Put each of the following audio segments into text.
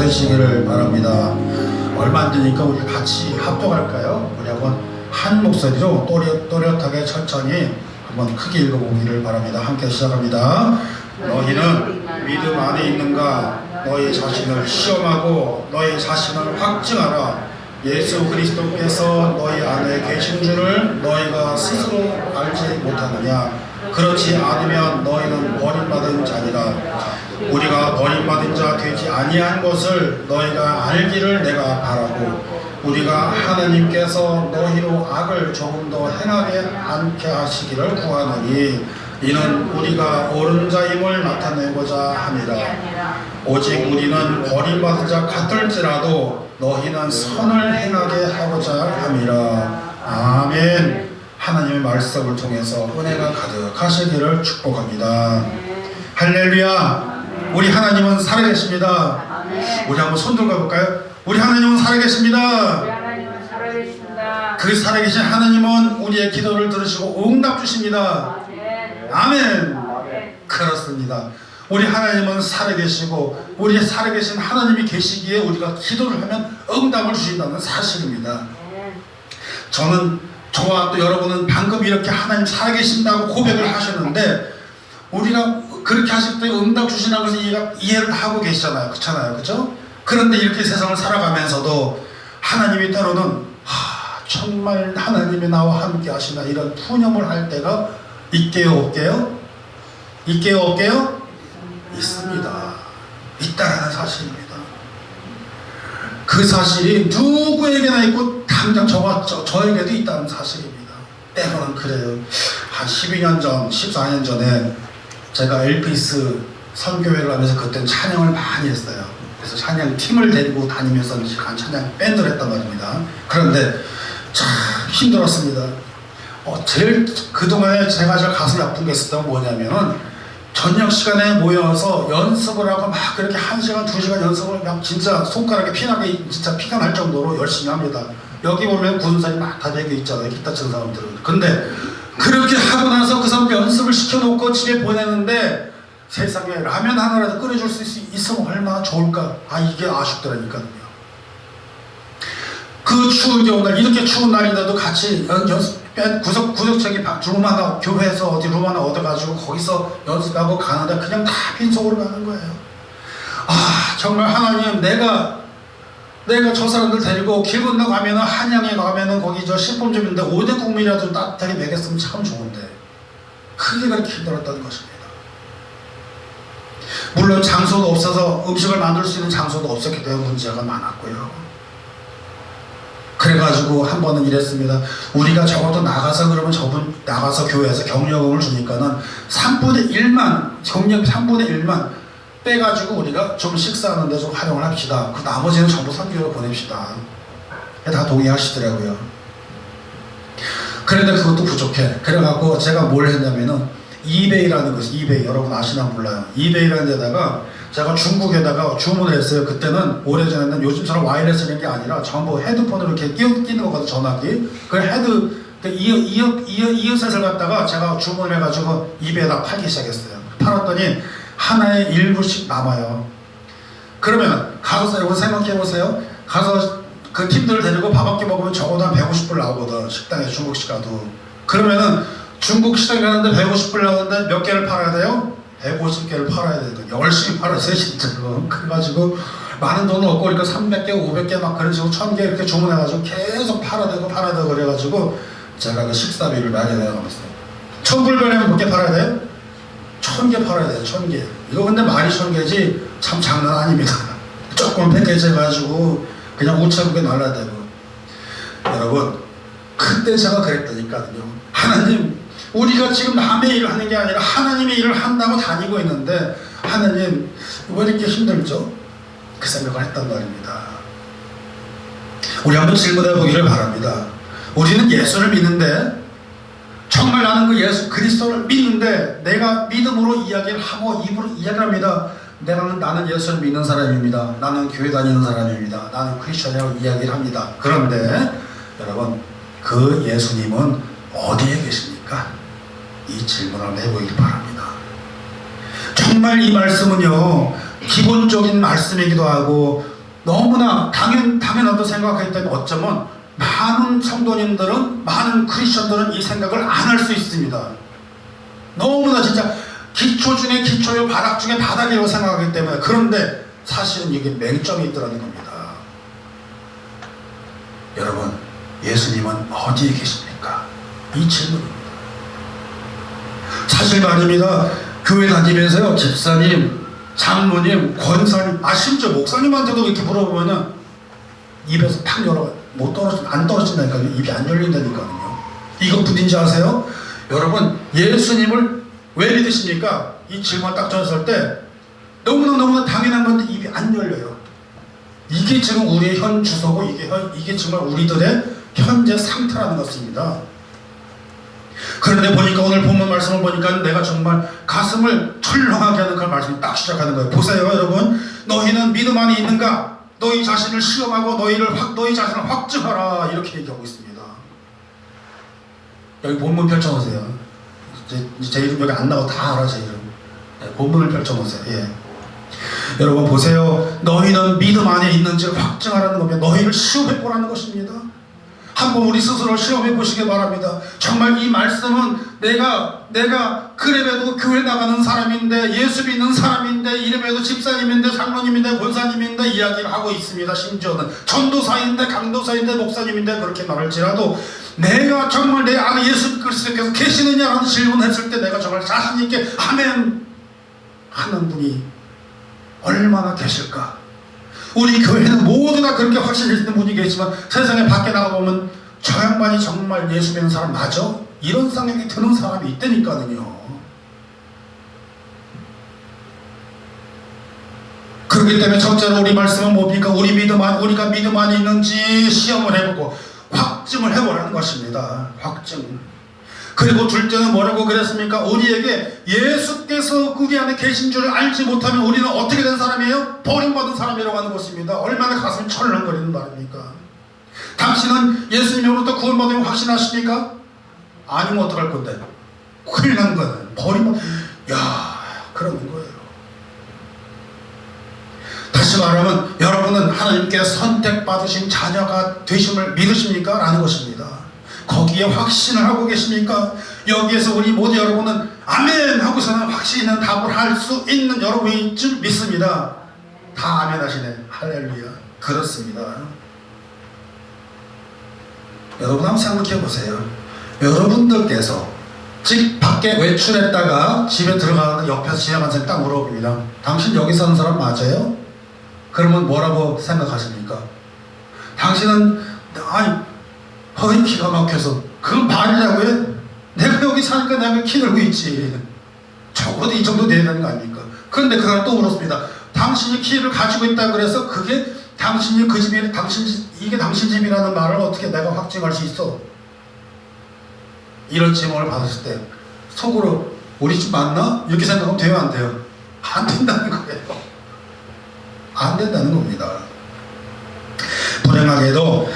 되시기를 바랍니다. 얼마 안 되니까 우리 같이 합독할까요? 우리 한번 한 목소리로 또렷하게 천천히 한번 크게 읽어보기를 바랍니다. 함께 시작합니다. 너희는 믿음 안에 있는가? 너희 자신을 시험하고 너희 자신을 확증하라. 예수 그리스도께서 너희 안에 계신 줄을 너희가 스스로 알지 못하느냐? 그렇지 않으면 너희는 버림받은 자니라. 우리가 버림받은 자 되지 아니한 것을 너희가 알기를 내가 바라고, 우리가 하나님께서 너희로 악을 조금 더 행하게 않게 하시기를 구하노니 이는 우리가 옳은 자임을 나타내고자 함이라. 오직 우리는 버림받은 자 같을지라도 너희는 선을 행하게 하고자 함이라. 아멘. 하나님의 말씀을 통해서 은혜가 가득하시기를 축복합니다. 할렐루야. 우리 하나님은 살아계십니다. 우리 한번 손 들고 가볼까요? 우리 하나님은 살아계십니다. 그 살아계신 하나님은 우리의 기도를 들으시고 응답 주십니다. 아멘. 그렇습니다. 우리 하나님은 살아계시고 우리 살아계신 하나님이 계시기에 우리가 기도를 하면 응답을 주신다는 사실입니다. 저와 또 여러분은 방금 이렇게 하나님 살아계신다고 고백을 하셨는데, 우리가 그렇게 하실 때 응답 주시는 것을 이해를 하고 계시잖아요. 그렇잖아요. 그렇죠? 그런데 이렇게 세상을 살아가면서도 하나님이 때로는 정말 하나님이 나와 함께 하시나 이런 푸념을 할 때가 있게요, 없게요? 있게요, 없게요? 있습니다. 있다라는 사실입니다. 그 사실이 누구에게나 있고 당장 저에게도 있다는 사실입니다. 때로는 그래요. 한 12년 전, 14년 전에 제가 엘피스 선교회를 하면서 그때는 찬양을 많이 했어요. 그래서 찬양 팀을 데리고 다니면서 찬양 밴드를 했단 말입니다. 그런데 참 힘들었습니다. 제일 그동안에 제가 가슴이 아픈 게 있었던 건 뭐냐면은, 저녁 시간에 모여서 연습을 하고 막 그렇게 1시간, 2시간 연습을 막 진짜 손가락에 피나게 진짜 피가 날 정도로 열심히 합니다. 여기 보면 군사들이 막 다 되게 있잖아요. 기타 치는 사람들은. 근데 그렇게 하고 나서 그 사람들 연습을 시켜놓고 집에 보내는데 세상에 라면 하나라도 끓여줄 수 있으면 얼마나 좋을까. 이게 아쉽더라니까요. 그 추운 겨울날, 이렇게 추운 날인데도 같이 구석책이 룸 하나, 교회에서 어디 룸 하나 얻어가지고 거기서 연습하고 가는데 그냥 다 빈속으로 가는 거예요. 정말 하나님, 내가 저 사람들 데리고 길 건너 가면은 한양에 가면은 거기 저 식품점인데 5대 국민이라도 따뜻하게 먹였으면 참 좋은데, 그게 그렇게 힘들었다는 것입니다. 물론 장소도 없어서 음식을 만들 수 있는 장소도 없었기 때문에 문제가 많았고요. 그래가지고 한 번은 이랬습니다. 우리가 적어도 나가서 그러면 저분 나가서 교회에서 격려금을 주니까는 3분의 1만 빼가지고 우리가 좀 식사하는데 좀 활용을 합시다. 그 나머지는 전부 선교로 보냅시다. 다 동의하시더라고요. 그런데 그것도 부족해. 그래갖고 제가 뭘 했냐면은 이베이라는 것이, 이베이 여러분 아시나 몰라요. 이베이라는 데다가 제가 중국에다가 주문을 했어요. 그때는 오래전에는 요즘처럼 와이어리스라는 게 아니라 전부 헤드폰으로 이렇게 끼는 거거든, 전화기. 그 이어셋을 갖다가 제가 주문을 해가지고 이베이에다 팔기 시작했어요. 팔았더니 하나에 1불씩 남아요. 그러면 가서 여러분 생각해보세요. 가서 그 팀들을 데리고 밥 한 끼 먹으면 적어도 한 150불 나오거든, 식당에 중국식 가도. 그러면은 중국 시장에 가는데 150불 나오는데 몇 개를 팔아야 돼요? 150개를 팔아야 되거든요. 열심히 팔았어요, 진짜. 그래가지고 많은 돈은 없고 그러니까 300개, 500개 막 그런 식으로 1000개 이렇게 주문해가지고 계속 팔아야 되고 그래가지고 제가 그 식사비를 마련해 나갔어요. 1000불 몇 개 팔아야 돼요? 1000개 팔아야 돼요, 1000개. 이거 근데 말이 1000개지 참 장난 아닙니다. 조금 패키지 해가지고 그냥 우체국에 날라대고. 여러분, 그때 제가 그랬다니까요. 하나님, 우리가 지금 남의 일을 하는 게 아니라 하나님의 일을 한다고 다니고 있는데 하나님 왜 이렇게 힘들죠? 그 생각을 했단 말입니다. 우리 한번 질문해 보기를 바랍니다. 우리는 예수를 믿는데, 정말 나는 그 예수 그리스도를 믿는데 내가 믿음으로 이야기를 하고 입으로 이야기를 합니다. 나는 예수를 믿는 사람입니다. 나는 교회 다니는 사람입니다. 나는 크리스천이라고 이야기를 합니다. 그런데 여러분, 그 예수님은 어디에 계십니까? 이 질문을 해보길 바랍니다. 정말 이 말씀은요, 기본적인 말씀이기도 하고 너무나 당연하다고 생각하기 때문에 어쩌면 많은 성도님들은, 많은 크리스천들은 이 생각을 안 할 수 있습니다. 너무나 진짜 기초 중에 기초요, 바닥 중에 바닥이라고 생각하기 때문에. 그런데 사실은 이게 맹점이 있더라는 겁니다. 여러분, 예수님은 어디에 계십니까? 이 질문입니다. 사실 말입니다. 교회 다니면서요, 집사님, 장로님, 권사님, 심지어 목사님한테도 이렇게 물어보면은 입에서 팍 안 떨어진다니까요. 입이 안 열린다니까요. 이거 부딘지 아세요? 여러분, 예수님을 왜 믿으십니까? 이 질문 딱 줬을 때 너무나 당연한 건데 입이 안 열려요. 이게 지금 우리의 현 주소고, 이게 정말 우리들의 현재 상태라는 것입니다. 그런데 보니까 오늘 본문 말씀을 보니까 내가 정말 가슴을 철렁하게 하는 그런 말씀이 딱 시작하는 거예요. 보세요, 여러분. 너희는 믿음 안에 있는가? 너희 자신을 시험하고 너희 자신을 확증하라. 이렇게 얘기하고 있습니다. 여기 본문 펼쳐놓으세요. 제 이름 여기 안 나와. 다 알아, 제 이름. 네, 본문을 펼쳐놓으세요. 예. 여러분 보세요. 너희는 믿음 안에 있는지를 확증하라는 겁니다. 너희를 시험해보라는 것입니다. 한번 우리 스스로를 시험해 보시기 바랍니다. 정말 이 말씀은 내가 그래도 교회 나가는 사람인데, 예수 믿는 사람인데, 이름에도 집사님인데, 장로님인데, 권사님인데 이야기를 하고 있습니다. 심지어는 전도사인데, 강도사인데, 목사님인데 그렇게 말할지라도 내가 정말 내 안에 예수 그리스도께서 계시느냐라는 질문을 했을 때 내가 정말 자신 있게 아멘 하는 분이 얼마나 계실까? 우리 교회는 모두 다 그렇게 확신이 있는 분이 계시지만 세상에 밖에 나가보면 저 양반이 정말 예수 믿는 사람 맞아? 이런 생각이 드는 사람이 있다니까요. 그렇기 때문에 첫째로 우리 말씀은 뭡니까? 우리가 믿음 안에 있는지 시험을 해보고 확증을 해보라는 것입니다. 확증. 그리고 둘째는 뭐라고 그랬습니까? 우리에게 예수께서 우리 안에 계신 줄을 알지 못하면 우리는 어떻게 된 사람이에요? 버림받은 사람이라고 하는 것입니다. 얼마나 가슴이 철렁거리는 말입니까? 당신은 예수님으로부터 구원받은 걸 확신하십니까? 아니면 어떡할 건데? 큰일 난 거는 버림받은, 그러는 거예요. 다시 말하면 여러분은 하나님께 선택받으신 자녀가 되심을 믿으십니까? 라는 것입니다. 거기에 확신을 하고 계십니까? 여기에서 우리 모두 여러분은 아멘 하고서는 확신 있는 답을 할 수 있는 여러분인 줄 믿습니다. 다 아멘 하시네. 할렐루야. 그렇습니다. 여러분 한번 생각해 보세요. 여러분들께서 집 밖에 외출했다가 집에 들어가는 옆에서 지나간 사람이 딱 물어봅니다. 당신 여기 사는 사람 맞아요? 그러면 뭐라고 생각하십니까? 당신은 허리 기가 막혀서 그건 말이라고 해? 내가 여기 사니까 내가 키 들고 있지. 적어도 이 정도 돼야 되는 거 아닙니까? 그런데 그 사람 또 물었습니다. 당신이 키를 가지고 있다 그래서 그게 당신이 그 집이 이게 당신 집이라는 말을 어떻게 내가 확증할 수 있어? 이런 질문을 받았을 때 속으로 우리 집 맞나? 이렇게 생각하면 돼요, 안 돼요? 안 된다는 거예요. 안 된다는 겁니다. 불행하게도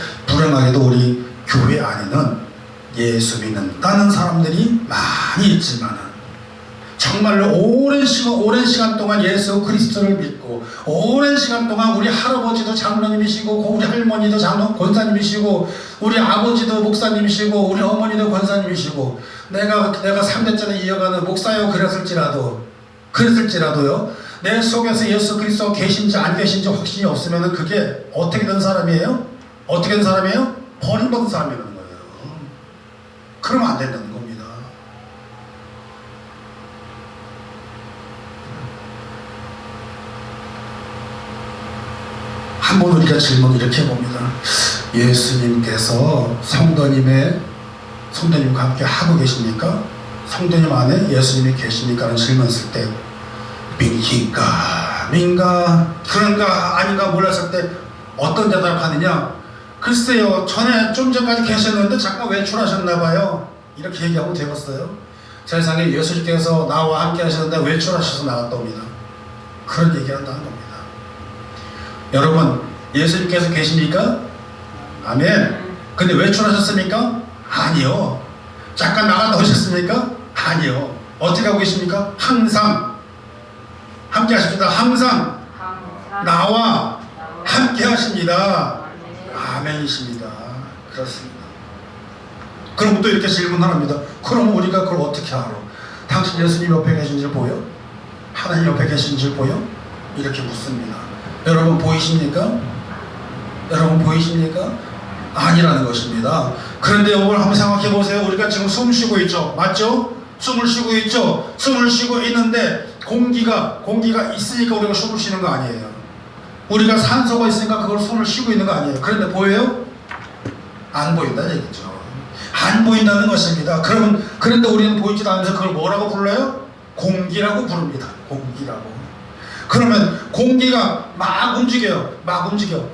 우리 교회 안에는 예수 믿는다는 사람들이 많이 있지만 정말로 오랜 시간 동안 예수 그리스도를 믿고 오랜 시간 동안 우리 할아버지도 장로님이시고 우리 할머니도 권사님이시고 우리 아버지도 목사님이시고 우리 어머니도 권사님이시고 내가 3대째를 이어가는 목사요 그랬을지라도요 내 속에서 예수 그리스도 계신지 안 계신지 확신이 없으면 그게 어떻게 된 사람이에요? 어떻게 된 사람이에요? 버림받은 사람이라는 거예요. 그러면 안 된다는 겁니다. 한번 우리가 질문을 이렇게 해봅니다. 예수님께서 성도님과 함께 하고 계십니까? 성도님 안에 예수님이 계십니까? 라는 질문을 했을 때 민가 그런가 아닌가 몰랐을 때 어떤 대답하느냐? 글쎄요, 좀 전까지 계셨는데 잠깐 외출하셨나봐요. 이렇게 얘기하면 되겠어요? 세상에 예수님께서 나와 함께 하셨는데 외출하셔서 나갔다 옵니다. 그런 얘기를 한다는 겁니다. 여러분, 예수님께서 계십니까? 아멘. 근데 외출하셨습니까? 아니요. 잠깐 나갔다 오셨습니까? 아니요. 어떻게 하고 계십니까? 항상 함께 하십니다. 항상 나와 함께 함께 하십니다. 아멘이십니다. 그렇습니다. 그럼 또 이렇게 질문합니다. 그럼 우리가 그걸 어떻게 알아? 당신 예수님 옆에 계신 줄 보여? 하나님 옆에 계신 줄 보여? 이렇게 묻습니다. 여러분 보이십니까? 여러분 보이십니까? 아니라는 것입니다. 그런데 오늘 한번 생각해 보세요. 우리가 지금 숨 쉬고 있죠. 맞죠? 숨을 쉬고 있죠. 숨을 쉬고 있는데 공기가 있으니까 우리가 숨을 쉬는 거 아니에요. 우리가 산소가 있으니까 그걸 숨을 쉬고 있는 거 아니에요. 그런데 보여요? 안 보인다는 얘기죠. 안 보인다는 것입니다. 그런데 우리는 보이지도 않으면서 그걸 뭐라고 불러요? 공기라고 부릅니다. 공기라고. 그러면 공기가 막 움직여요. 막 움직여.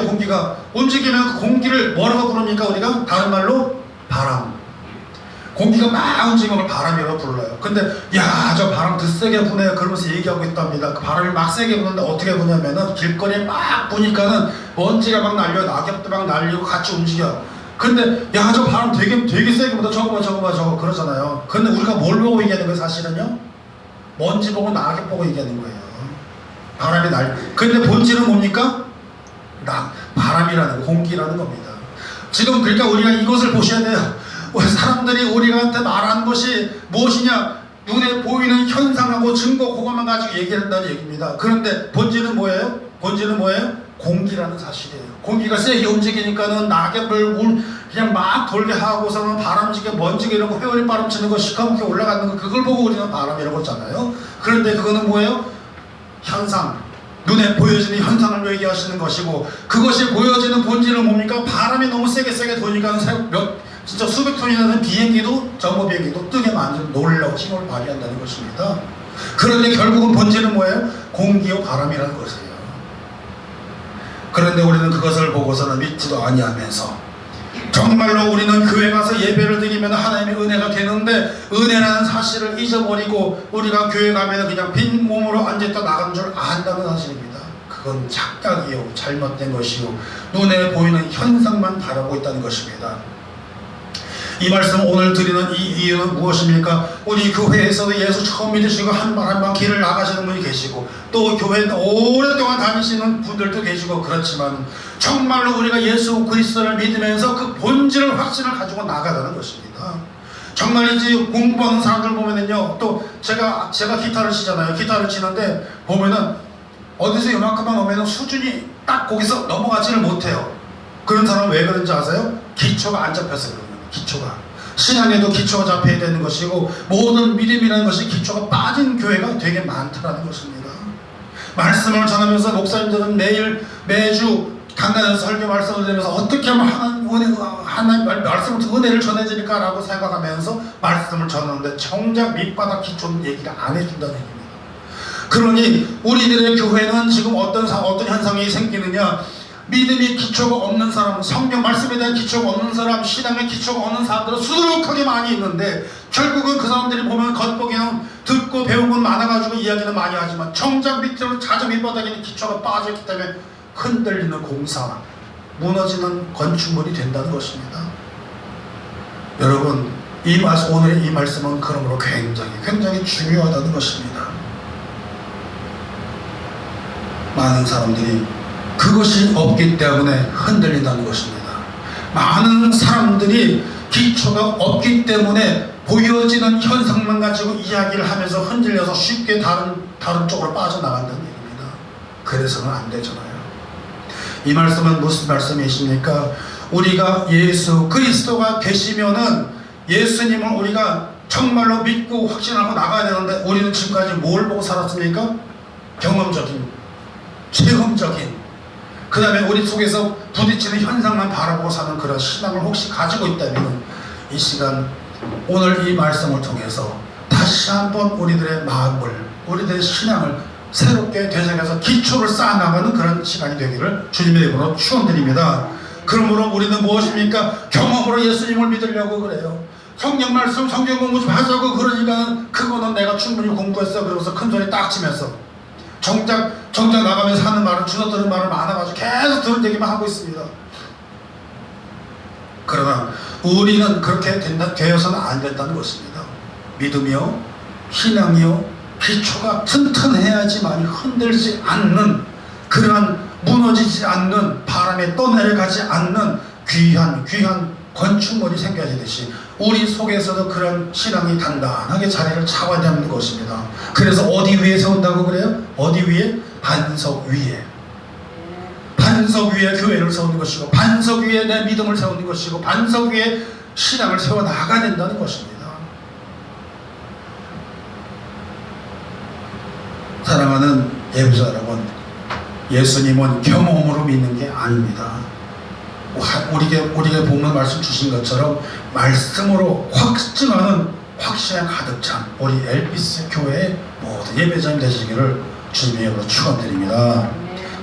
공기가 움직이면 그 공기를 뭐라고 부릅니까? 우리가 다른 말로 바람. 공기가 막 움직이면 바람이라고 불러요. 근데 야, 저 바람 더 세게 부네요. 그러면서 얘기하고 있답니다. 그 바람이 막 세게 부는데 어떻게 부냐면은 길거리에 막 부니까는 먼지가 막 날려, 낙엽도 막 날리고 같이 움직여. 근데 야, 저 바람 되게 세게 분다. 저거 봐 그러잖아요. 근데 우리가 뭘 보고 얘기하는 거예요? 사실은요, 먼지 보고 낙엽 보고 얘기하는 거예요. 바람이 근데 본질은 뭡니까? 바람이라는, 공기라는 겁니다. 지금 그러니까 우리가 이것을 보셔야 돼요. 사람들이 우리한테 말하는 것이 무엇이냐? 눈에 보이는 현상하고 증거, 그것만 가지고 얘기한다는 얘기입니다. 그런데 본질은 뭐예요? 공기라는 사실이에요. 공기가 세게 움직이니까는 낙엽을 그냥 막 돌게 하고서는 바람지게 먼지게 이런 거, 회오리 바람 치는 거, 시커멓게 올라가는 거, 그걸 보고 우리는 바람이라고 했잖아요. 그런데 그거는 뭐예요? 현상, 눈에 보여지는 현상을 얘기하시는 것이고, 그것이 보여지는 본질은 뭡니까? 바람이 너무 세게 도니까 진짜 수백 톤이 나는 비행기도, 정보 비행기도 뜨게 만드는 놀라운 힘을 발휘한다는 것입니다. 그런데 결국은 본질은 뭐예요? 공기와 바람이라는 것이에요. 그런데 우리는 그것을 보고서는 믿지도 아니하면서, 정말로 우리는 교회 가서 예배를 드리면 하나님의 은혜가 되는데, 은혜라는 사실을 잊어버리고 우리가 교회 가면 그냥 빈 몸으로 앉았다 나간 줄 안다는 사실입니다. 그건 착각이요, 잘못된 것이요, 눈에 보이는 현상만 바라보고 있다는 것입니다. 이 말씀 오늘 드리는 이 이유는 무엇입니까? 우리 교회에서도 예수 처음 믿으시고 한 번 한 번 길을 나가시는 분이 계시고, 또 교회 오랫동안 다니시는 분들도 계시고, 그렇지만 정말로 우리가 예수 그리스도를 믿으면서 그 본질을, 확신을 가지고 나가다는 것입니다. 정말이지 공부하는 사람들 보면은요, 또 제가 기타를 치잖아요. 기타를 치는데 보면은 어디서 이만큼만 오면은 수준이 딱 거기서 넘어가지를 못해요. 그런 사람은 왜 그런지 아세요? 기초가 안 잡혀서 그래요. 기초가, 신앙에도 기초가 잡혀야 되는 것이고, 모든 믿음이라는 것이 기초가 빠진 교회가 되게 많다라는 것입니다. 말씀을 전하면서 목사님들은 매주 강단에서 설교 말씀을 드리면서 어떻게 하면 하나님 말씀을 은혜를 전해드릴까 라고 생각하면서 말씀을 전하는데 정작 밑바닥 기초는 얘기를 안 해준다는 얘기입니다. 그러니 우리들의 교회는 지금 어떤 현상이 생기느냐? 믿음이 기초가 없는 사람, 성경 말씀에 대한 기초가 없는 사람, 신앙의 기초가 없는 사람들은 수두룩하게 많이 있는데, 결국은 그 사람들이 보면 겉보기는 듣고 배운 건 많아가지고 이야기는 많이 하지만 정작 밑으로 자주 밑바닥에는 기초가 빠져있기 때문에 흔들리는 공사, 무너지는 건축물이 된다는 것입니다. 여러분, 오늘의 이 말씀은 그러므로 굉장히 중요하다는 것입니다. 많은 사람들이 그것이 없기 때문에 흔들린다는 것입니다. 많은 사람들이 기초가 없기 때문에 보여지는 현상만 가지고 이야기를 하면서 흔들려서 쉽게 다른 쪽으로 빠져나간다는 얘기입니다. 그래서는 안 되잖아요. 이 말씀은 무슨 말씀이십니까? 우리가 예수 그리스도가 계시면은 예수님을 우리가 정말로 믿고 확신하고 나가야 되는데, 우리는 지금까지 뭘 보고 살았습니까? 경험적인, 체험적인, 그 다음에 우리 속에서 부딪히는 현상만 바라보고 사는 그런 신앙을 혹시 가지고 있다면, 이 시간 오늘 이 말씀을 통해서 다시 한번 우리들의 마음을, 우리들의 신앙을 새롭게 되새겨서 기초를 쌓아나가는 그런 시간이 되기를 주님의 이름으로 축원드립니다. 그러므로 우리는 무엇입니까? 경험으로 예수님을 믿으려고 그래요. 성경 말씀, 성경 공부 좀 하자고 그러니까 그거는 내가 충분히 공부했어 그러면서 큰 소리 딱 치면서 정작 나가면서 하는 말은 주워 들은 말을 많아가지고 계속 들은 얘기만 하고 있습니다. 그러나 우리는 그렇게 되어서는 안 된다는 것입니다. 믿음이요, 신앙이요, 기초가 튼튼해야지만 흔들지 않는 그러한 무너지지 않는, 바람에 떠내려가지 않는 귀한 건축물이 생겨지듯이 우리 속에서도 그런 신앙이 단단하게 자리를 잡아야 되는 것입니다. 그래서 어디 위에 세운다고 그래요? 어디 위에? 반석 위에. 반석 위에 교회를 세우는 것이고, 반석 위에 내 믿음을 세우는 것이고, 반석 위에 신앙을 세워 나가야 된다는 것입니다. 사랑하는 예배자 여러분, 예수님은 경험으로 믿는 게 아닙니다. 우리에게 본문 말씀 주신 것처럼 말씀으로 확증하는 확신에 가득 찬 우리 엘피스 교회의 모든 예배자님 되시기를 주님의 이름으로 축원드립니다.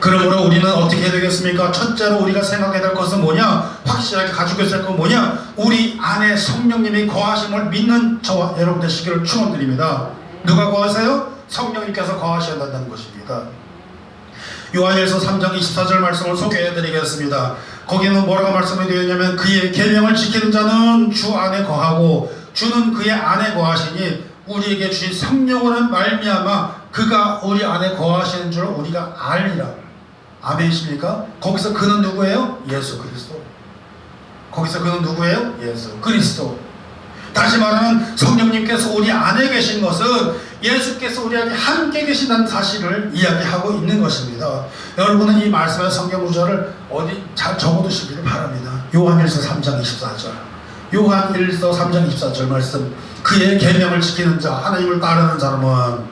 그러므로 우리는 어떻게 해야 되겠습니까? 첫째로 우리가 생각해야 될 것은 뭐냐? 확실하게 가지고 있어야 할 건 뭐냐? 우리 안에 성령님이 거하심을 믿는 저와 여러분 되시기를 축원드립니다. 누가 거하세요? 성령님께서 거하셔야 한다는 것입니다. 요한일서 3장 24절 말씀을 소개해드리겠습니다. 거기는 뭐라고 말씀이 되어 있냐면, 그의 계명을 지키는 자는 주 안에 거하고 주는 그의 안에 거하시니 우리에게 주신 성령으로 말미암아 그가 우리 안에 거하시는 줄 우리가 알리라. 아멘이십니까? 거기서 그는 누구예요? 예수 그리스도. 거기서 그는 누구예요? 예수 그리스도. 다시 말하면 성령님께서 우리 안에 계신 것은 예수께서 우리 안에 함께 계신다는 사실을 이야기하고 있는 것입니다. 여러분은 이 말씀의 성경 구절을 어디 잘 적어두시기를 바랍니다. 요한일서 3장 24절. 요한일서 3장 24절 말씀. 그의 계명을 지키는 자, 하나님을 따르는 사람은,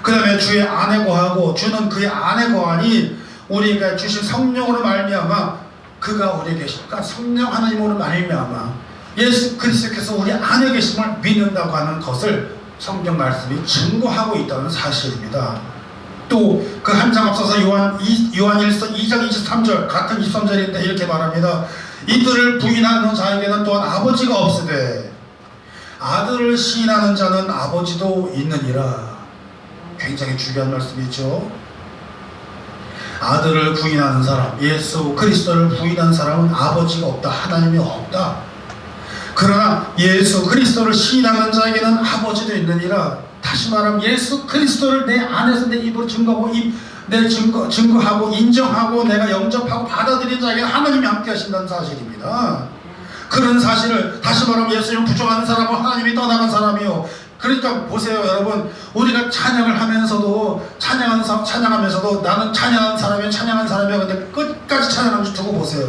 그 다음에 주의 안에 거하고 주는 그의 안에 거하니 우리가 주신 성령으로 말미암아 그가 우리에 계실까? 성령 하나님으로 말미암아 예수 그리스도께서 우리 안에 계심을 믿는다고 하는 것을 성경 말씀이 증거하고 있다는 사실입니다. 또 그 한장 앞서서 요한일서 2장 23절 같은 23절인데 이렇게 말합니다. 이들을 부인하는 자에게는 또한 아버지가 없으되 아들을 시인하는 자는 아버지도 있느니라. 굉장히 중요한 말씀이죠. 아들을 부인하는 사람, 예수 그리스도를 부인하는 사람은 아버지가 없다, 하나님이 없다. 그러나 예수 그리스도를 시인하는 자에게는 아버지도 있느니라. 다시 말하면 예수 그리스도를 내 안에서 내 입으로 증거하고 증거하고 인정하고 내가 영접하고 받아들인 자에게는 하나님이 함께 하신다는 사실입니다. 그런 사실을, 다시 말하면 예수님을 부정하는 사람은 하나님이 떠나간 사람이요. 그러니까 보세요 여러분, 우리가 찬양을 하면서도 찬양하면서도 나는 찬양하는 사람이야 근데 끝까지 찬양하는 줄 두고 보세요.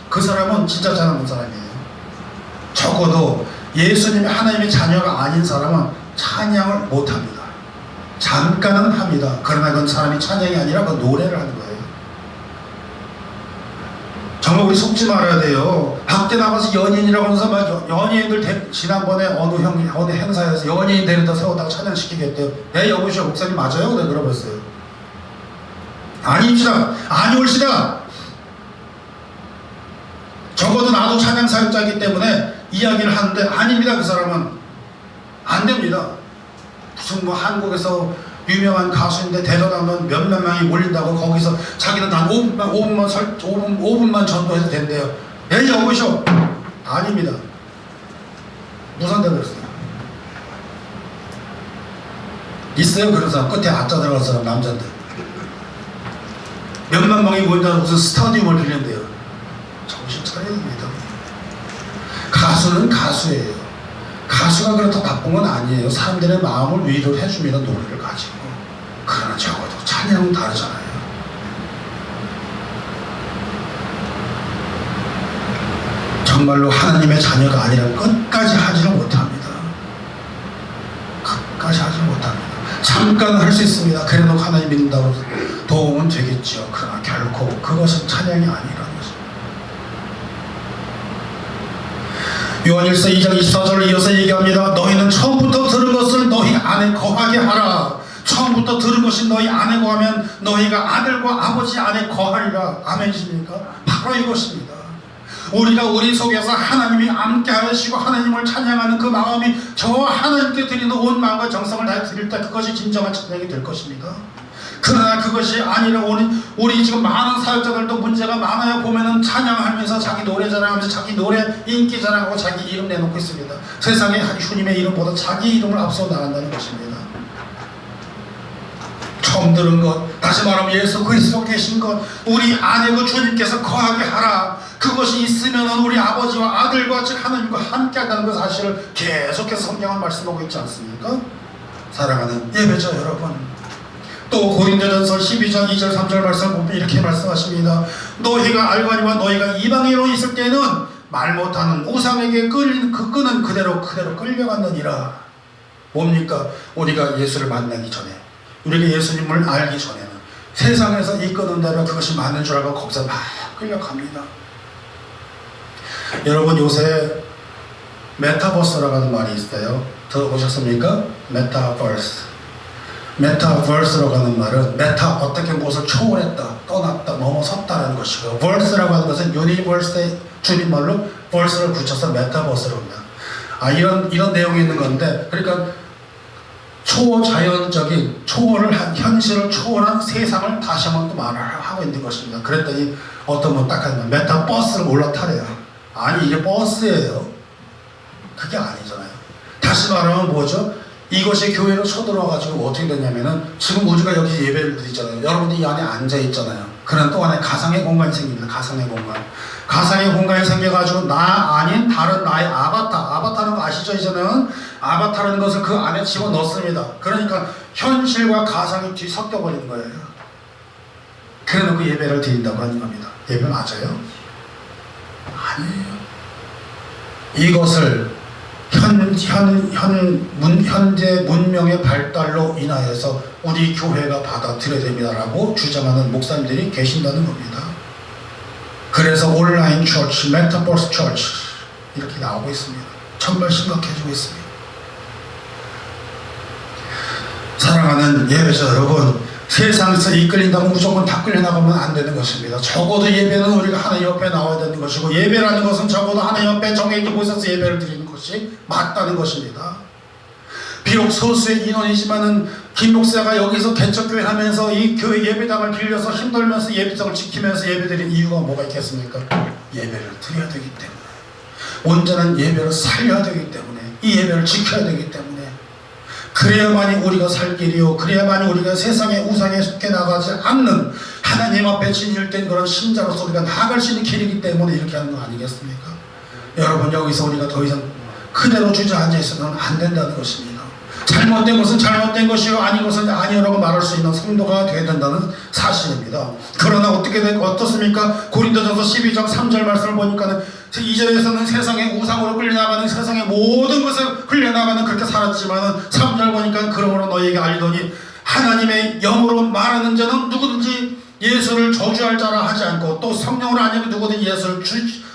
그 사람은 진짜 찬양하는 사람이에요. 적어도 예수님이 하나님의 자녀가 아닌 사람은 찬양을 못합니다. 잠깐은 합니다. 그러나 그건 사람이 찬양이 아니라 그 노래를 하는 거예요. 정말 우리 속지 말아야 돼요. 밖에 나가서 연예인이라고 하면서 막 연예인들 지난번에 어느 행사에서 연예인 데려다 세우다가 찬양시키겠대요. 여보시오 목사님 맞아요? 내가 물어봤어요. 아닙니다. 아니올시다. 적어도 나도 찬양 사역자이기 때문에 이야기를 하는데 아닙니다. 그 사람은 안 됩니다. 무슨 뭐 한국에서 유명한 가수인데 데려가면 몇몇 명이 몰린다고 거기서 자기는 단 5분만 전도해도 된대요. 여보시오. 아닙니다. 무산되고 있어요. 있어요 그런 사람. 끝에 아짜 들어간 사람 남자인데 몇만 명이 모인다고 무슨 스타디움을 빌린대요. 정신 차려야 됩니다. 가수는 가수예요. 가수가 그렇다고 나쁜 건 아니에요. 사람들의 마음을 위로를 해줍니다. 노래를 가지고. 그러나 적어도 찬양은 다르잖아요. 정말로 하나님의 자녀가 아니라면 끝까지 하지를 못합니다. 끝까지 하지 못합니다. 잠깐 할 수 있습니다. 그래도 하나님 믿는다고 도움은 되겠죠. 그러나 결코 그것은 찬양이 아니라는 것입니다. 요한일서 2장 24절을 이어서 얘기합니다. 너희는 처음부터 들은 것을 너희 안에 거하게 하라. 처음부터 들은 것이 너희 안에 거하면 너희가 아들과 아버지 안에 거하리라. 아멘이십니까? 바로 이것입니다. 우리가 우리 속에서 하나님이 함께 하시고 하나님을 찬양하는 그 마음이 저와 하나님께 드리는 온 마음과 정성을 다해 드릴 때 그것이 진정한 찬양이 될 것입니다. 그러나 그것이 아니라 우리 지금 많은 사역자들도 문제가 많아요. 보면은 찬양하면서 자기 노래 자랑하면서 자기 노래 인기 자랑하고 자기 이름 내놓고 있습니다. 세상에 주님의 이름보다 자기 이름을 앞서 나간다는 것입니다. 처음 들은 것, 다시 말하면 예수 그리스도 계신 것, 우리 안에 그 주님께서 거하게 하라, 그것이 있으면 우리 아버지와 아들과 즉 하나님과 함께 한다는 그 사실을 계속해서 성경은 말씀하고 있지 않습니까? 사랑하는 예배자 여러분, 또 고린도전서 12장 2절 3절 말씀 보면 이렇게 말씀하십니다. 너희가 알거니와 너희가 이방인으로 있을 때는 말 못하는 우상에게 끌린 그 끈은 그대로 끌려갔느니라. 뭡니까? 우리가 예수를 만나기 전에, 우리가 예수님을 알기 전에는 세상에서 이끄는 대로 그것이 맞는 줄 알고 거기서 막 끌려갑니다. 여러분, 요새 메타버스라고 하는 말이 있어요. 들어보셨습니까? 메타버스라고 하는 말은 메타, 어떻게 무엇을 초월했다, 떠났다, 넘어섰다라는 것이고, 버스라고 하는 것은 유니버스의 줄임말로 버스를 붙여서 메타버스로 합니다. 이런 내용이 있는 건데, 그러니까 초자연적인, 현실을 초월한 세상을 다시 한번 또 말을 하고 있는 것입니다. 그랬더니 어떤 분 딱 하면 메타버스를 올라타래요. 아니, 이게 버스예요. 그게 아니잖아요. 다시 말하면 뭐죠? 이것이 교회로 쳐들어와가지고 어떻게 되냐면은, 지금 우리가 여기 예배를 드리잖아요. 여러분들이 이 안에 앉아있잖아요. 그런 또 안에 가상의 공간이 생깁니다. 가상의 공간. 가상의 공간이 생겨가지고 나 아닌 다른 나의 아바타라는 거 아시죠? 이제는 아바타라는 것을 그 안에 집어넣습니다. 그러니까 현실과 가상이 뒤섞여버리는 거예요. 그래놓고 예배를 드린다고 하는 겁니다. 예배 맞아요? 아니에요. 이것을 현재 문명의 발달로 인하여서 우리 교회가 받아들여야 됩니다라고 주장하는 목사님들이 계신다는 겁니다. 그래서 온라인 처치, 메타버스 처치 이렇게 나오고 있습니다. 정말 심각해지고 있습니다. 사랑하는 예배자 여러분, 세상에서 이끌린다고 무조건 다 끌려나가면 안 되는 것입니다. 적어도 예배는 우리가 하나님 옆에 나와야 되는 것이고, 예배라는 것은 적어도 하나님 옆에 정해진 곳에서 예배를 드리는 것이 맞다는 것입니다. 비록 소수의 인원이지만은 김 목사가 여기서 개척교회 하면서 이 교회 예배당을 빌려서 힘들면서 예배당을 지키면서 예배드린 이유가 뭐가 있겠습니까? 예배를 드려야 되기 때문에, 온전한 예배를 살려야 되기 때문에, 이 예배를 지켜야 되기 때문에, 그래야만이 우리가 살 길이요, 그래야만이 우리가 세상의 우상에 속해 나가지 않는 하나님 앞에 진일된 그런 신자로서 우리가 나아갈 수 있는 길이기 때문에 이렇게 하는 거 아니겠습니까? 여러분, 여기서 우리가 더 이상 그대로 주저앉아 있어서는 안 된다는 것입니다. 잘못된 것은 잘못된 것이요, 아닌 것은 아니라고 말할 수 있는 성도가 되어야 된다는 사실입니다. 그러나 어떻습니까? 고린도전서 12장 3절 말씀을 보니까는 2절에서는 세상의 우상으로 끌려나가는, 세상의 모든 것을 끌려나가는 그렇게 살았지만은 3절 보니까 그러므로 너희에게 알리더니 하나님의 영으로 말하는 자는 누구든지 예수를 저주할 자라 하지 않고, 또 성령으로 아니면 누구든지 예수를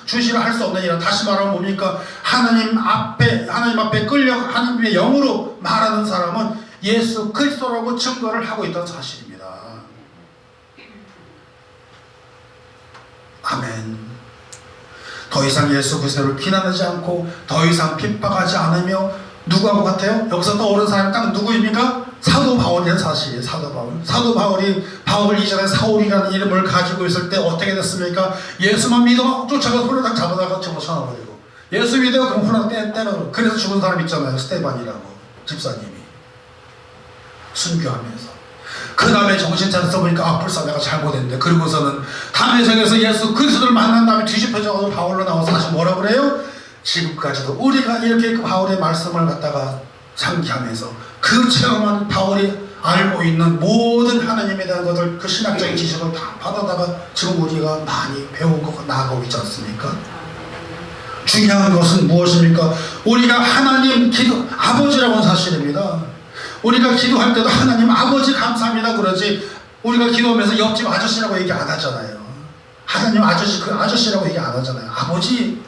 주시라 할 수 없느니라. 다시 말하면 뭡니까? 하나님 앞에 끌려 하나님의 영으로 말하는 사람은 예수 그리스도라고 증거를 하고 있다는 사실입니다. 아멘. 더 이상 예수 그리스도를 비난하지 않고, 더 이상 핍박하지 않으며, 누구하고 같아요? 여기서 떠오른 사람이 딱 누구입니까? 사도 바울이라는 사실이에요. 사도 바울 이전에 사울이라는 이름을 가지고 있을 때 어떻게 됐습니까? 예수만 믿어 쫓아가서 홀라당 잡아다가 쳐버리고, 예수 믿어 그럼 홀라당 때려. 그래서 죽은 사람 있잖아요. 스테반이라고 집사님이 순교하면서. 그 다음에 정신 차려서 보니까 불사 내가 잘못했는데, 그리고서는 담에색에서 예수 그리스도를 만난 다음에 뒤집혀져서 바울로 나와서 다시 뭐라 그래요? 지금까지도 우리가 이렇게 그 바울의 말씀을 갖다가 상기하면서 그 체험한 바울이 알고 있는 모든 하나님에 대한 것을, 그 신학적인 지식을 다 받아다가 지금 우리가 많이 배우고 나아가고 있지 않습니까? 중요한 것은 무엇입니까? 우리가 하나님 아버지라고 하는 사실입니다. 우리가 기도할 때도 하나님 아버지 감사합니다 그러지, 우리가 기도하면서 옆집 아저씨라고 얘기 안 하잖아요. 하나님 아저씨, 그 아저씨라고 얘기 안 하잖아요. 아버지.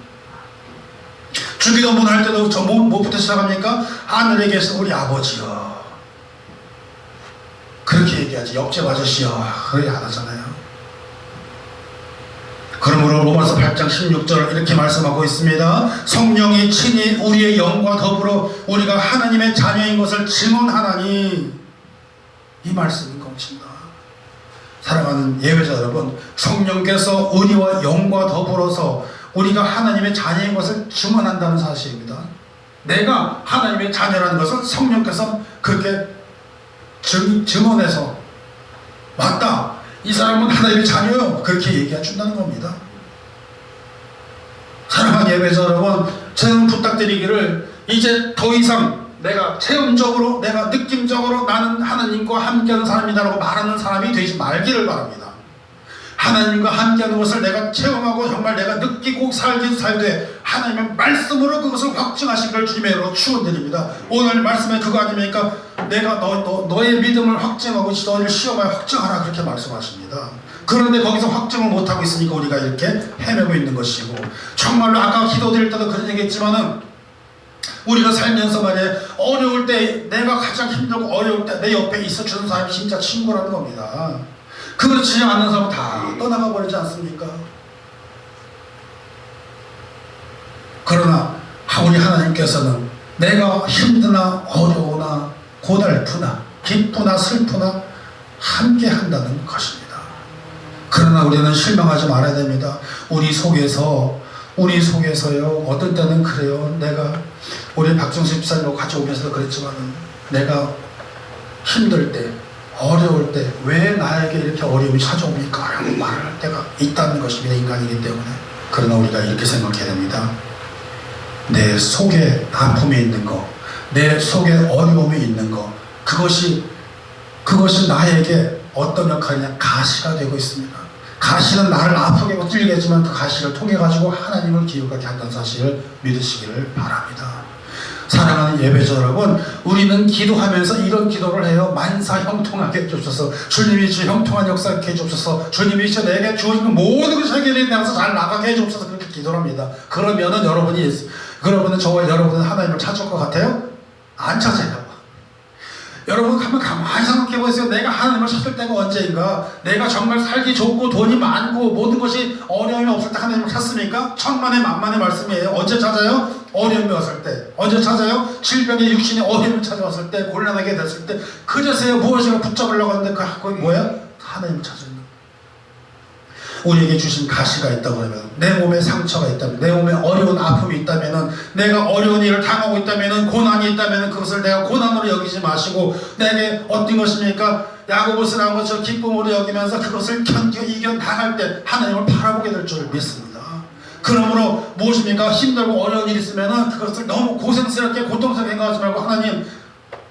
주기도문 할 때도 저 뭐부터 시작합니까? 하늘에 계신 우리 아버지여. 그렇게 얘기하지. 옆집 아저씨여. 그렇게 안 하잖아요. 그러므로 로마서 8장 16절 이렇게 말씀하고 있습니다. 성령이 친히 우리의 영과 더불어 우리가 하나님의 자녀인 것을 증언하나니, 이 말씀인 것입니다. 사랑하는 예배자 여러분, 성령께서 우리와 영과 더불어서 우리가 하나님의 자녀인 것을 증언한다는 사실입니다. 내가 하나님의 자녀라는 것을 성령께서 그렇게 증언해서 맞다, 이 사람은 하나님의 자녀요, 그렇게 얘기해 준다는 겁니다. 사랑하는 예배자 여러분, 저는 부탁드리기를 이제 더 이상 내가 체험적으로, 내가 느낌적으로 나는 하나님과 함께하는 사람이다라고 말하는 사람이 되지 말기를 바랍니다. 하나님과 함께하는 것을 내가 체험하고 정말 내가 느끼고 살되 하나님의 말씀으로 그것을 확증하시기를 주님의 이름으로 축원드립니다. 오늘 말씀에 그거 아닙니까? 내가 너의 믿음을 확증하고 너를 시험하여 확증하라, 그렇게 말씀하십니다. 그런데 거기서 확증을 못하고 있으니까 우리가 이렇게 헤매고 있는 것이고, 정말로 아까 기도드릴 때도 그런 얘기했지만은 우리가 살면서 말이에요, 어려울 때, 내가 가장 힘들고 어려울 때 내 옆에 있어주는 사람이 진짜 친구라는 겁니다. 그렇지 않는 사람은 다 떠나가 버리지 않습니까? 그러나 우리 하나님께서는 내가 힘드나 어려우나 고달프나 기쁘나 슬프나 함께 한다는 것입니다. 그러나 우리는 실망하지 말아야 됩니다. 우리 속에서요, 어떤 때는 그래요. 내가 우리 박정수 집사님하고 같이 오면서도 그랬지만은, 내가 힘들 때, 어려울 때 왜 나에게 이렇게 어려움이 찾아옵니까? 라고 말할 때가 있다는 것입니다. 인간이기 때문에. 그러나 우리가 이렇게 생각해야 됩니다. 내 속에 아픔이 있는 거, 내 속에 어려움이 있는 거, 그것이 나에게 어떤 역할이냐, 가시가 되고 있습니다. 가시는 나를 아프게 하고 찔리게 하지만 그 가시를 통해 가지고 하나님을 기억하게 한다는 사실을 믿으시기를 바랍니다. 사랑하는 예배자 여러분, 우리는 기도하면서 이런 기도를 해요. 만사 형통하게 해주옵소서. 주님이 주 형통한 역사를 해주옵소서. 주님이 주 내게 주어진 모든 것을 해결해 내가서 잘 나가게 해주옵소서. 그렇게 기도를 합니다. 그러면은 여러분은 저와 여러분은 하나님을 찾을 것 같아요? 안 찾아요. 여러분 한번 가만히 생각해 보세요. 내가 하나님을 찾을 때가 언제인가? 내가 정말 살기 좋고 돈이 많고 모든 것이 어려움이 없을 때 하나님을 찾습니까? 천만의 만만의 말씀이에요. 언제 찾아요? 어려움이 왔을 때. 언제 찾아요? 질병의 육신의 어려움이 찾아왔을 때, 곤란하게 됐을 때. 그제서야 무엇인가 붙잡으려고 하는데 그거 뭐야? 하나님을 찾는 거. 우리에게 주신 가시가 있다고 하면, 내 몸에 상처가 있다면, 내 몸에 어려운 아픔이 있다면, 내가 어려운 일을 당하고 있다면, 고난이 있다면 그것을 내가 고난으로 여기지 마시고 내게 어떤 것입니까? 야고보서 나온 것처럼 기쁨으로 여기면서 그것을 이겨나갈 때 하나님을 바라보게 될 줄 믿습니다. 그러므로 무엇입니까? 힘들고 어려운 일이 있으면 그것을 너무 고생스럽게 고통스럽게 생각하지 말고, 하나님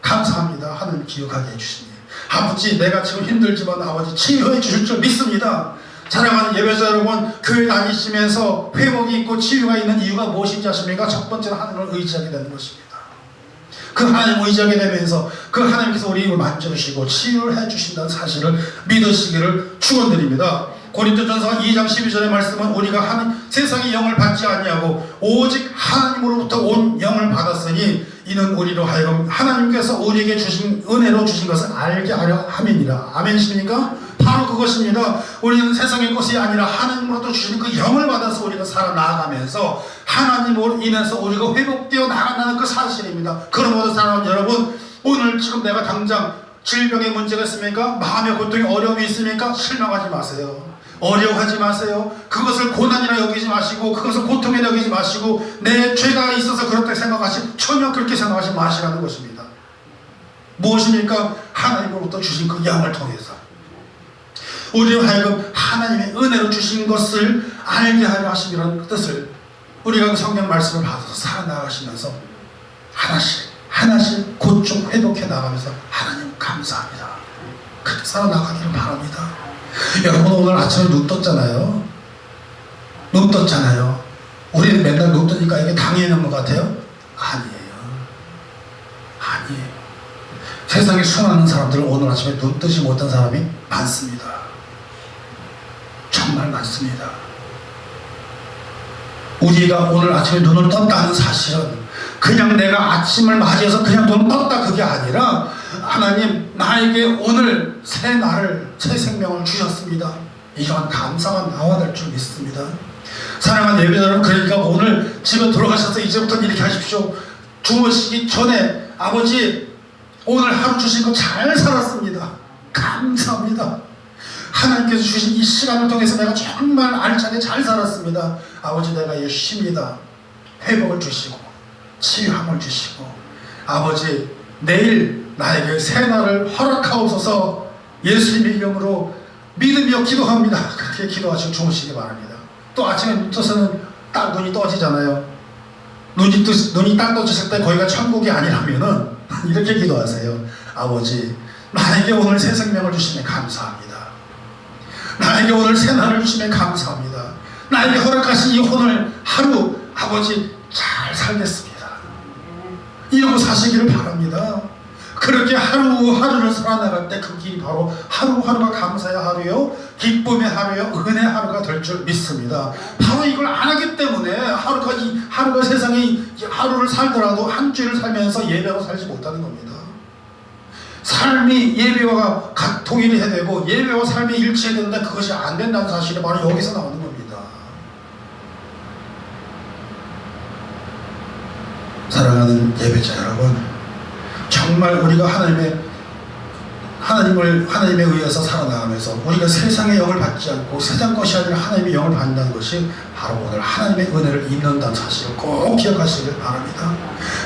감사합니다. 하나님 기억하게 해주시니, 아버지 내가 지금 힘들지만 아버지 치유해 주실 줄 믿습니다. 사랑하는 예배자 여러분, 교회 다니시면서 회복이 있고 치유가 있는 이유가 무엇인지 아십니까? 첫 번째는 하나님을 의지하게 되는 것입니다. 그 하나님을 의지하게 되면서 그 하나님께서 우리 입을 만져주시고 치유를 해주신다는 사실을 믿으시기를 축원드립니다. 고린도전서 2장 12절의 말씀은 우리가 세상의 영을 받지 아니하고 오직 하나님으로부터 온 영을 받았으니 이는 우리로 하여금 하나님께서 우리에게 주신 은혜로 주신 것을 알게 하려 함이니라. 아멘이십니까? 바로 그것입니다. 우리는 세상의 것이 아니라 하나님으로부터 주신 그 영을 받아서 우리가 살아나가면서 하나님으로 인해서 우리가 회복되어 나간다는 그 사실입니다. 그러므로 사랑하는 여러분, 오늘 지금 내가 당장 질병의 문제가 있습니까? 마음의 고통이 어려움이 있습니까? 실망하지 마세요. 어려워하지 마세요. 그것을 고난이라 여기지 마시고, 그것을 고통이라 여기지 마시고, 내 죄가 있어서 그렇다고 전혀 그렇게 생각하지 마시라는 것입니다. 무엇입니까? 하나님으로부터 주신 그 영을 통해서 우리로 하여금 하나님의 은혜로 주신 것을 알게 하려 하심이라는 뜻을, 우리가 그 성경 말씀을 받아서 살아나가시면서 하나씩 곧좀 회복해 나가면서 하나님 감사합니다, 그렇게 살아나가기를 바랍니다. 여러분 오늘 아침에 눈 떴잖아요. 눈 떴잖아요. 우리는 맨날 눈 뜨니까 이게 당연한 것 같아요? 아니에요. 세상에 수많은 사람들은 오늘 아침에 눈 뜨지 못한 사람이 많습니다. 정말 많습니다. 우리가 오늘 아침에 눈을 떴다는 사실은 그냥 내가 아침을 맞이해서 그냥 눈을 떴다 그게 아니라, 하나님 나에게 오늘 새 날을, 새 생명을 주셨습니다. 이러한 감사가 나와야 될 줄 믿습니다. 사랑하는 예배자 여러분, 그러니까 오늘 집에 돌아가셔서 이제부터 이렇게 하십시오. 주무시기 전에 아버지 오늘 하루 주신 거 잘 살았습니다. 감사합니다. 하나님께서 주신 이 시간을 통해서 내가 정말 알차게 잘 살았습니다. 아버지 내가 열심히다 회복을 주시고 치유함을 주시고, 아버지 내일 나에게 새 날을 허락하옵소서. 예수님의 이름으로 믿으며 기도합니다. 그렇게 기도하시고 주무시기 바랍니다. 또 아침에 떠서는 딱 눈이 떠지잖아요. 눈이 딱 떠졌을 때 거기가 천국이 아니라면은 이렇게 기도하세요. 아버지, 나에게 오늘 새 생명을 주시면 감사합니다. 나에게 오늘 새 날을 주시면 감사합니다. 나에게 허락하신 이 오늘 하루 아버지 잘 살겠습니다. 이러고 사시기를 바랍니다. 그렇게 하루하루를 살아나갈 때 그 길이 바로 하루하루가 감사의 하루요, 기쁨의 하루요, 은혜의 하루가 될 줄 믿습니다. 바로 이걸 안 하기 때문에 하루가 세상에 하루를 살더라도 한 주를 살면서 예배로 살지 못하는 겁니다. 삶이 예배와 동일해야 되고 예배와 삶이 일치해야 되는데 그것이 안 된다는 사실이 바로 여기서 나오는 겁니다. 사랑하는 예배자 여러분, 정말 우리가 하나님에 의해서 살아나가면서 우리가 세상의 영을 받지 않고 세상 것이 아니라 하나님의 영을 받는다는 것이 바로 오늘 하나님의 은혜를 입는다는 사실을 꼭 기억하시길 바랍니다.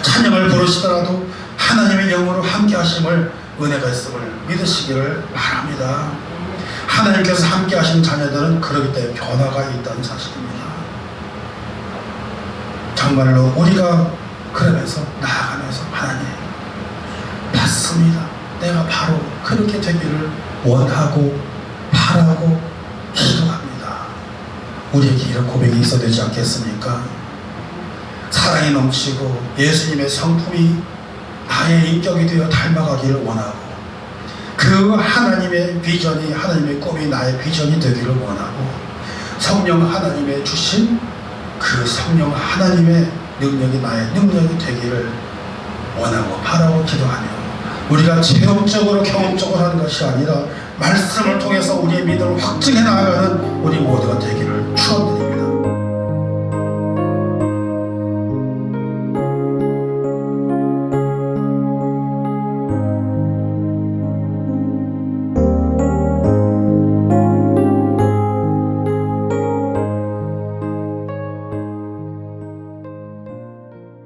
찬양을 부르시더라도 하나님의 영으로 함께 하심을, 은혜가 있음을 믿으시기를 바랍니다. 하나님께서 함께 하시는 자녀들은 그러기 때문에 변화가 있다는 사실입니다. 정말로 우리가 그러면서 나아가면서 하나님 받습니다. 내가 바로 그렇게 되기를 원하고 바라고 기도합니다. 우리에게 이런 고백이 있어야 되지 않겠습니까? 사랑이 넘치고 예수님의 성품이 나의 인격이 되어 닮아가기를 원하고 그 하나님의 비전이, 하나님의 꿈이 나의 비전이 되기를 원하고 성령 하나님의 주신 그 성령 하나님의 능력이 나의 능력이 되기를 원하고 바라고 기도하며 우리가 체험적으로 경험적으로 하는 것이 아니라 말씀을 통해서 우리의 믿음을 확증해 나가는 우리 모두가 되기를 축원드립니다.